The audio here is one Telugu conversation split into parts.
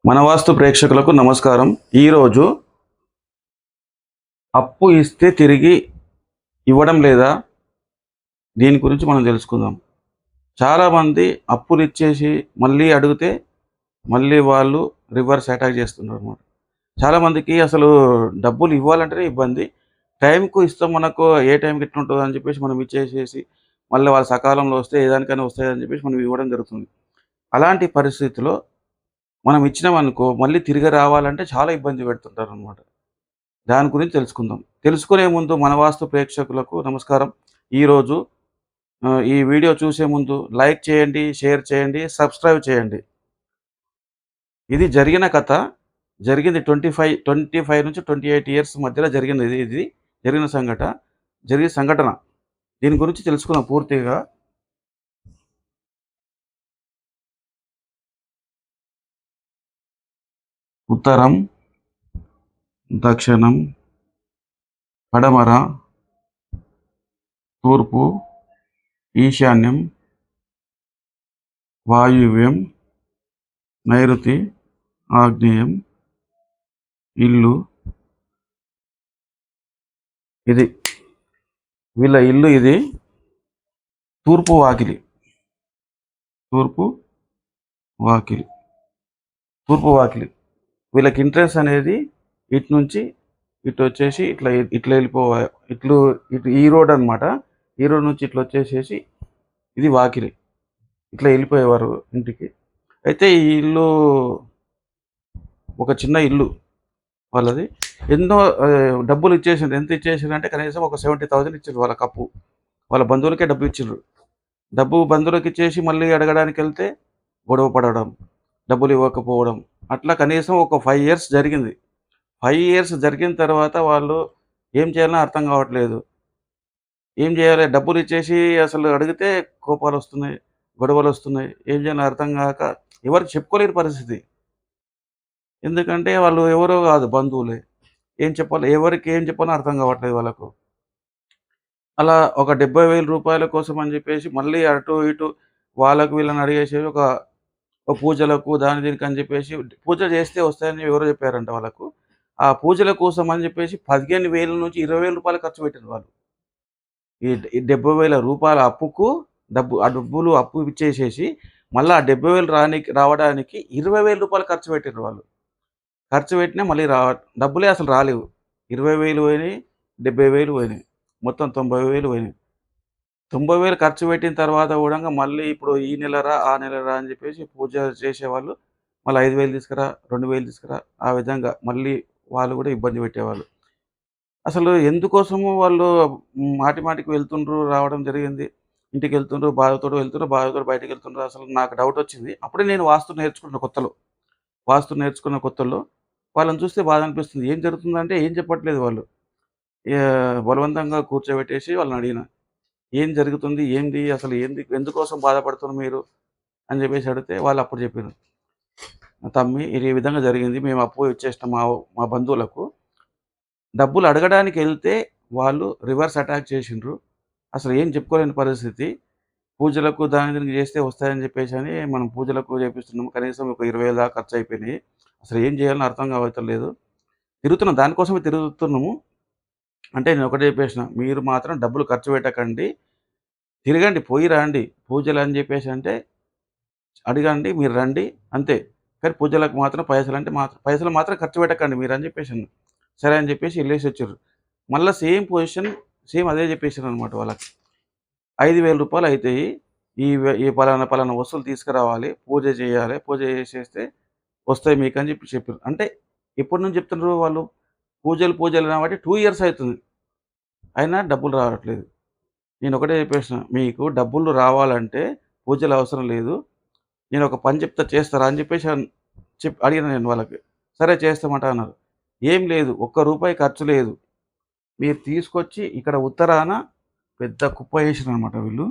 మన వాస్తు ప్రేక్షకులకు నమస్కారం. ఈరోజు అప్పు ఇస్తే తిరిగి ఇవ్వడం లేదా దీని గురించి మనం తెలుసుకుందాం. చాలామంది అప్పులు ఇచ్చేసి మళ్ళీ అడిగితే మళ్ళీ వాళ్ళు రివర్స్ అటాక్ చేస్తున్నారు అన్నమాట. చాలామందికి అసలు డబ్బులు ఇవ్వాలంటేనే ఇబ్బంది. టైంకు ఇస్తాం, మనకు ఏ టైంకి ఎట్లుంటుందో అని చెప్పేసి మనం ఇచ్చేసేసి మళ్ళీ వాళ్ళు సకాలంలో వస్తే ఏ దానికైనా వస్తాయని చెప్పేసి మనం ఇవ్వడం జరుగుతుంది. అలాంటి పరిస్థితిలో మనం ఇచ్చినామనుకో మళ్ళీ తిరిగి రావాలంటే చాలా ఇబ్బంది పెడుతుంటారనమాట. దాని గురించి తెలుసుకుందాం. తెలుసుకునే ముందు మన వాస్తు ప్రేక్షకులకు నమస్కారం. ఈరోజు ఈ వీడియో చూసే ముందు లైక్ చేయండి, షేర్ చేయండి, సబ్స్క్రైబ్ చేయండి. ఇది జరిగిన కథ. జరిగింది 25 నుంచి 28 ఇయర్స్ మధ్యలో జరిగింది. ఇది జరిగిన సంఘటన. దీని గురించి తెలుసుకుందాం పూర్తిగా. ఉత్తరం, దక్షిణం, పడమర, తూర్పు, ఈశాన్యం, వాయువ్యం, నైరుతి, ఆగ్నేయం, ఇల్లు. ఇది వీళ్ళ ఇల్లు. ఇది తూర్పు వాకిలి. వీళ్ళకి ఇంట్రెస్ట్ అనేది ఇటు నుంచి ఇటు వచ్చేసి ఇట్లా వెళ్ళిపోవాలి. ఇటు ఈ రోడ్ అనమాట. ఈ రోడ్ నుంచి ఇట్లా వచ్చేసేసి ఇది వాకిలి. ఇట్లా వెళ్ళిపోయేవారు ఇంటికి. అయితే ఈ ఇల్లు ఒక చిన్న ఇల్లు వాళ్ళది. ఎన్నో డబ్బులు ఇచ్చేసిండ్రు. ఎంత ఇచ్చేసిండ్రు అంటే కనీసం ఒక 70,000 ఇచ్చిండ్రు వాళ్ళ కప్పు. వాళ్ళ బంధువులకే డబ్బు ఇచ్చిండ్రు. డబ్బు బంధువులకి ఇచ్చేసి మళ్ళీ అడగడానికి వెళ్తే గొడవ పడడం, డబ్బులు ఇవ్వకపోవడం, అట్లా కనీసం ఒక 5 ఇయర్స్ జరిగింది. 5 ఇయర్స్ జరిగిన తర్వాత వాళ్ళు ఏం చేయాలో అర్థం కావట్లేదు. ఏం చేయాలి? డబ్బులు ఇచ్చేసి అసలు అడిగితే కోపాలు వస్తున్నాయి, గొడవలు వస్తున్నాయి. ఏం చేయాలో అర్థం కాక ఎవరికి చెప్పుకోలేని పరిస్థితి. ఎందుకంటే వాళ్ళు ఎవరో కాదు, బంధువులే. ఏం చెప్పాలి, ఎవరికి ఏం చెప్పాలో అర్థం కావట్లేదు వాళ్ళకు. అలా ఒక 70,000 రూపాయల కోసం అని చెప్పేసి మళ్ళీ అటు ఇటు వాళ్ళకు వీళ్ళని అడిగేసి ఒక పూజలకు దాని దీనికి అని చెప్పేసి పూజ చేస్తే వస్తాయని ఎవరో చెప్పారంట వాళ్ళకు. ఆ పూజల కోసం అని చెప్పేసి 15,000 నుంచి 20,000 రూపాయలు ఖర్చు పెట్టారు వాళ్ళు. ఈ 70,000 రూపాయల అప్పుకు ఆ డబ్బులు అప్పు ఇచ్చేసేసి మళ్ళీ ఆ 70,000 రావడానికి 20,000 రూపాయలు ఖర్చు పెట్టారు వాళ్ళు. ఖర్చు పెట్టినా మళ్ళీ డబ్బులే అసలు రాలేవు. 20,000 పోయినాయి, 70,000 పోయినాయి. మొత్తం 90,000 పోయినాయి. 90,000 ఖర్చు పెట్టిన తర్వాత కూడా మళ్ళీ ఇప్పుడు ఈ నెలరా, ఆ నెలరా అని చెప్పేసి పూజ చేసేవాళ్ళు. మళ్ళీ 5,000 తీసుకురా, 2,000 తీసుకురా, ఆ విధంగా మళ్ళీ వాళ్ళు కూడా ఇబ్బంది పెట్టేవాళ్ళు. అసలు ఎందుకోసము వాళ్ళు మాటి మాటికి వెళ్తుండ్రు, రావడం జరిగింది. ఇంటికి వెళ్తుండ్రు, బాధతోటి వెళ్తుండ్రు, బాధతోటి బయటకు వెళ్తుండ్రు. అసలు నాకు డౌట్ వచ్చింది. అప్పుడే నేను వాస్తు నేర్చుకున్న కొత్తలో వాళ్ళని చూస్తే బాధ అనిపిస్తుంది. ఏం జరుగుతుందంటే ఏం చెప్పట్లేదు వాళ్ళు. బలవంతంగా కూర్చోబెట్టేసి వాళ్ళని అడిగిన, ఏం జరుగుతుంది? ఏంది? అసలు ఎందుకోసం బాధపడుతున్నారు మీరు అని చెప్పేసి అడిగితే వాళ్ళు అప్పుడు చెప్పారు, తమ్మి ఇది ఈ విధంగా జరిగింది. మేము అప్పు ఇచ్చేసినాం మా బంధువులకు. డబ్బులు అడగడానికి వెళ్తే వాళ్ళు రివర్స్ అటాక్ చేసిండ్రు. అసలు ఏం చెప్పుకోలేని పరిస్థితి. పూజలకు దాని దీనికి చేస్తే వస్తాయని చెప్పేసి అని మనం పూజలకు చేపిస్తున్నాము. కనీసం ఒక 20,000 దాకా ఖర్చు అయిపోయినాయి. అసలు ఏం చేయాలని అర్థం కావట్లేదు. దానికోసమే తిరుగుతున్నాము. అంటే నేను ఒకటే చెప్పేసిన, మీరు మాత్రం డబ్బులు ఖర్చు పెట్టకండి, తిరగండి, పోయి రండి. పూజలు అని చెప్పేసి అంటే అడగండి, మీరు రండి అంతే. కానీ పూజలకు మాత్రం పైసలు మాత్రం ఖర్చు పెట్టకండి మీరు అని చెప్పేసాను. సరే అని చెప్పేసి వెళ్ళేసి వచ్చారు. మళ్ళీ సేమ్ పొజిషన్, సేమ్ అదే చెప్పేసారు అనమాట వాళ్ళకి. 5,000 రూపాయలు అవుతాయి. ఈ పలానా వస్తువులు తీసుకురావాలి, పూజ చేయాలి, పూజ చేసేస్తే వస్తాయి మీకు అని చెప్పారు. అంటే ఎప్పటి నుంచి చెప్తున్నారు వాళ్ళు? పూజలు కాబట్టి 2 ఇయర్స్ అవుతుంది, అయినా డబ్బులు రావట్లేదు. నేను ఒకటే చెప్పేసిన, మీకు డబ్బులు రావాలంటే పూజలు అవసరం లేదు, నేను ఒక పని చెప్తా, చేస్తారా అని చెప్పేసి అడిగిన నేను వాళ్ళకి. సరే చేస్తామట అన్నారు. ఏం లేదు, ఒక్క రూపాయి ఖర్చు లేదు. మీరు తీసుకొచ్చి ఇక్కడ ఉత్తరాన పెద్ద కుప్ప వేసినారు అనమాట వీళ్ళు.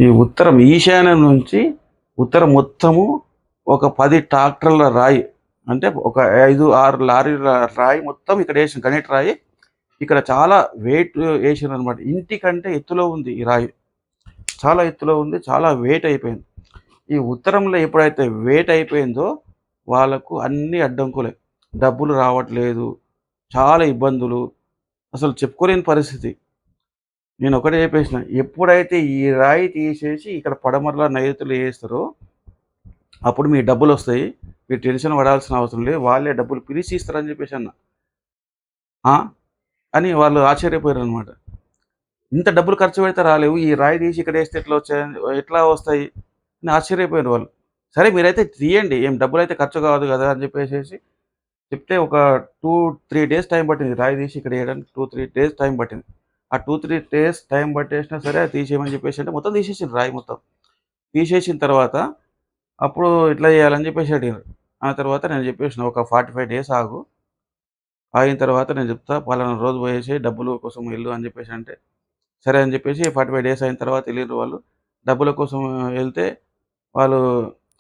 ఈ ఉత్తరం ఈశాన్యం నుంచి ఉత్తరం మొత్తము ఒక 10 ట్రాక్టర్ల రాయి, అంటే ఒక 5-6 లారీల రాయి మొత్తం ఇక్కడ వేసిన, గణిత రాయి ఇక్కడ చాలా వెయిట్ ఏసిర్రనమాట. ఇంటికంటే ఎత్తులో ఉంది ఈ రాయి. చాలా ఎత్తులో ఉంది. చాలా వెయిట్ అయిపోయింది. ఈ ఉత్తరంలో ఎప్పుడైతే వెయిట్ అయిపోయిందో వాళ్ళకు అన్నీ అడ్డంకులే. డబ్బులు రావట్లేదు. చాలా ఇబ్బందులు. అసలు చెప్పుకోలేని పరిస్థితి. నేనొకటే చెప్పేసిన. ఎప్పుడైతే ఈ రాయి తీసేసి ఇక్కడ పడమరల నైరుతిలో ఏస్తారో అప్పుడు మీ డబ్బులొస్తాయి. మీరు టెన్షన్ పడాల్సిన అవసరం లేదు. వాళ్ళే డబ్బులు పిలిచి ఇస్తారని చెప్పేసన్న. ఆ! అని వాళ్ళు ఆశ్చర్యపోయారనమాట. ఇంత డబ్బులు ఖర్చు పెడితే రాలేవు. ఈ రాయి తీసి ఇక్కడేస్తే ఎట్లా వస్తాయి అని ఆశ్చర్యపోయారు వాళ్ళు. సరే మీరైతే తీయండి. ఏం డబ్బులైతే ఖర్చు కాదు గదా! అని చెప్పేసేసి చెప్తే ఒక 2, 3 డేస్ టైం పట్టింది. రాయి తీసి ఇక్కడ ఎయడానికి 2, 3 డేస్ టైం పట్టింది. ఆ 2, 3 డేస్ టైం పట్టేసినా సరే అది తీసేయమని చెప్పేసి అంటే మొత్తం తీసేసిండ్రు రాయి మొత్తం. తీసేసిన తర్వాత అప్పుడు ఇట్లా చేయాలని చెప్పేసి అడిగారు. ఆ తర్వాత నేను చెప్పేసిన ఒక 45 డేస్ ఆగు. ఆగిన తర్వాత నేను చెప్తా. పలానా రోజు పోయేసి డబ్బుల కోసం ఎళ్ళు అని చెప్పేసి అంటే, సరే అని చెప్పేసి 45 డేస్ అయిన తర్వాత ఎళ్ళిర్రు వాళ్ళు. డబ్బుల కోసం ఎళ్తే వాళ్ళు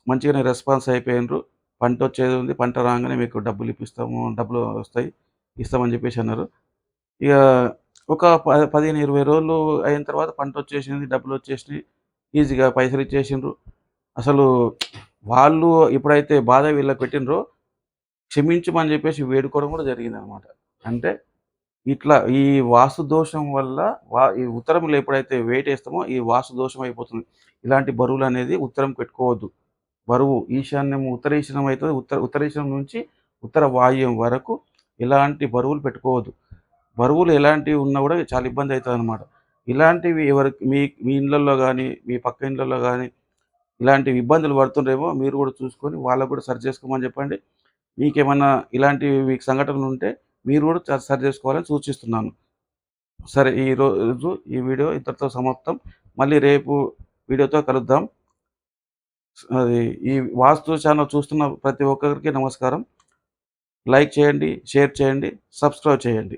మంచిగానే రెస్పాన్స్ అయిపోయిండ్రు. పంటొచ్చేది ఉంది. పంట రాంగానే మీకు డబ్బులు ఇప్పిస్తాము. డబ్బులు వస్తాయి. ఇస్తామని చెప్పేసి అన్నారు. ఇగ ఒక 15, 20 రోజులు అయిన తర్వాత పంటొచ్చేసింది. డబ్బులొచ్చేసినియి. ఈజీగా పైసలు ఇచ్చేసిండ్రు. అసలు వాళ్ళు ఎప్పుడైతే బాధ వీళ్ళకి పెట్టిండ్రో క్షమించమని చెప్పేసి వేడుకోవడం కూడా జరిగిందనమాట. అంటే ఇట్లా ఈ వాస్తు దోషం వల్ల ఈ ఉత్తరంలో ఎప్పుడైతే వేటేస్తామో ఈ వాస్తు దోషం అయిపోతుంది. ఇలాంటి బరువులనేది ఉత్తరం పెట్టుకోవద్దు. బరువు ఈశాన్యం, ఉత్తర ఈశాన్యం అయితది. ఉత్తర ఈశాన్యం నుంచి ఉత్తర వాయువ్యం వరకు ఎలాంటి బరువులు పెట్టుకోవద్దు. బరువులు ఎలాంటివి ఉన్నా కూడా చాలా ఇబ్బంది అయితదనమాట. ఇలాంటివి ఎవరికి మీ మీ ఇళ్ళల్లో గానీ, మీ పక్క ఇళ్ళల్లో గానీ ఇలాంటివి ఇబ్బందులు పడుతుండ్రేమో మీరు కూడా చూసుకొని వాళ్ళకి కూడా సరి చేసుకోమని చెప్పండి. మీకేమన్నా ఇలాంటివి మీకు సంఘటనలుంటే మీరు కూడా సరి చేసుకోవాలని సూచిస్తున్నాను. సరే ఈరోజు ఈ వీడియో ఇంతటితో సమాప్తం. మళ్ళీ రేపు వీడియోతో కలుద్దాం. అది ఈ వాస్తు ఛానల్ చూస్తున్న ప్రతి ఒక్కరికి నమస్కారం. లైక్ చేయండి, షేర్ చేయండి, సబ్స్క్రైబ్ చేయండి.